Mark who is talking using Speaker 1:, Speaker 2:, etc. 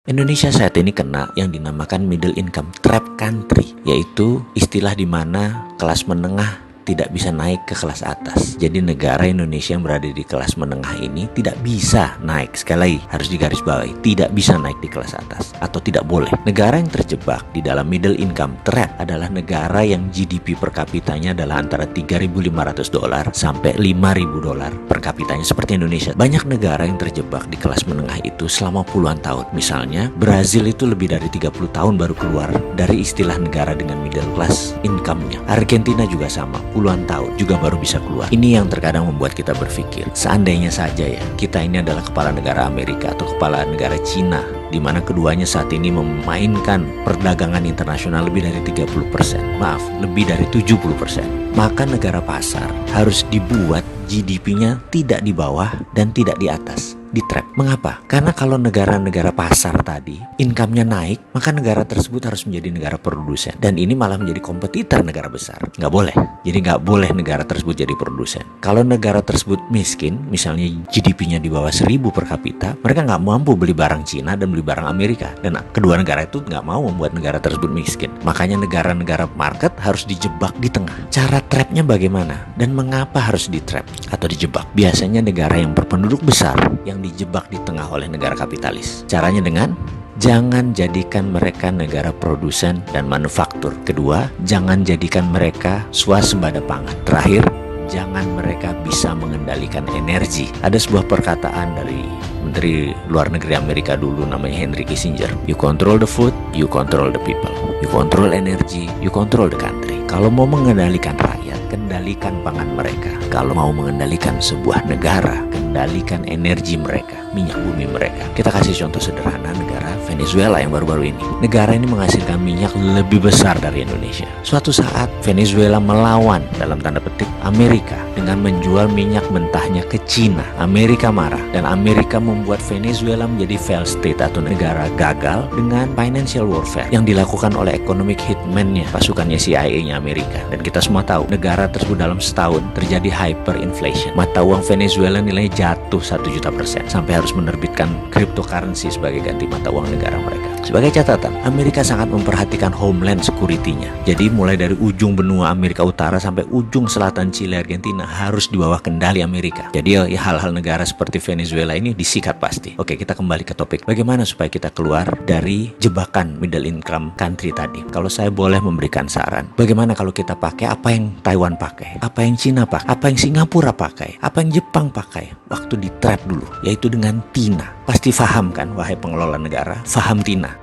Speaker 1: Indonesia saat ini kena yang dinamakan middle income trap country, yaitu istilah di mana kelas menengah tidak bisa naik ke kelas atas. Jadi negara Indonesia yang berada di kelas menengah ini tidak bisa naik. Sekali lagi harus digarisbawahi, tidak bisa naik di kelas atas atau tidak boleh. Negara yang terjebak di dalam middle income trap adalah negara yang GDP per kapitanya adalah antara $3.500 sampai $5.000 per kapitanya seperti Indonesia. Banyak negara yang terjebak di kelas menengah itu selama puluhan tahun. Misalnya Brazil itu lebih dari 30 tahun baru keluar dari istilah negara dengan middle class income-nya. Argentina juga sama, puluhan tahun juga baru bisa keluar. Ini yang terkadang membuat kita berpikir, seandainya saja ya kita ini adalah kepala negara Amerika atau kepala negara Cina, di mana keduanya saat ini memainkan perdagangan internasional lebih dari 30%, maaf, lebih dari 70%. Maka negara pasar harus dibuat GDP-nya tidak di bawah dan tidak di atas, di trap. Mengapa? Karena kalau negara-negara pasar tadi income-nya naik, maka negara tersebut harus menjadi negara produsen, dan ini malah menjadi kompetitor negara besar. Nggak boleh. Jadi nggak boleh negara tersebut jadi produsen. Kalau negara tersebut miskin, misalnya GDP-nya di bawah 1.000 per kapita, mereka nggak mampu beli barang Cina dan beli barang Amerika, dan kedua negara itu nggak mau membuat negara tersebut miskin. Makanya negara-negara market harus dijebak di tengah. Cara trapnya bagaimana dan mengapa harus di trap atau dijebak? Biasanya negara yang berpenduduk besar yang dijebak di tengah oleh negara kapitalis. Caranya dengan jangan jadikan mereka negara produsen dan manufaktur. Kedua, jangan jadikan mereka swasembada pangan. Terakhir, jangan mereka bisa mengendalikan energi. Ada sebuah perkataan dari Menteri Luar Negeri Amerika dulu namanya Henry Kissinger. You control the food, you control the people. You control energy, you control the country. Kalau mau mengendalikan rakyat, kendalikan pangan mereka. Kalau mau mengendalikan sebuah negara, kendalikan energi mereka, minyak bumi mereka. Kita kasih contoh sederhana negara Venezuela yang baru-baru ini. Negara ini menghasilkan minyak lebih besar dari Indonesia. Suatu saat Venezuela melawan dalam tanda petik Amerika dengan menjual minyak mentahnya ke Cina. Amerika marah dan Amerika membuat Venezuela menjadi failed state atau negara gagal dengan financial warfare yang dilakukan oleh economic hitman-nya, pasukannya CIA-nya Amerika. Dan kita semua tahu negara tersebut dalam setahun terjadi hyperinflation. Mata uang Venezuela nilainya jatuh 1.000.000% sampai harus menerbitkan cryptocurrency sebagai ganti mata uang negara mereka. Sebagai catatan, Amerika sangat memperhatikan homeland security-nya. Jadi mulai dari ujung benua Amerika Utara sampai ujung selatan Chile, Argentina harus di bawah kendali Amerika. Jadi ya, hal-hal negara seperti Venezuela ini disikat pasti. Oke, kita kembali ke topik. Bagaimana supaya kita keluar dari jebakan middle income country tadi? Kalau saya boleh memberikan saran, bagaimana kalau kita pakai apa yang Taiwan pakai, apa yang Cina pakai, apa yang Singapura pakai, apa yang Jepang pakai waktu di trap dulu, yaitu dengan TINA. Pasti paham kan, wahai pengelola negara, paham TINA.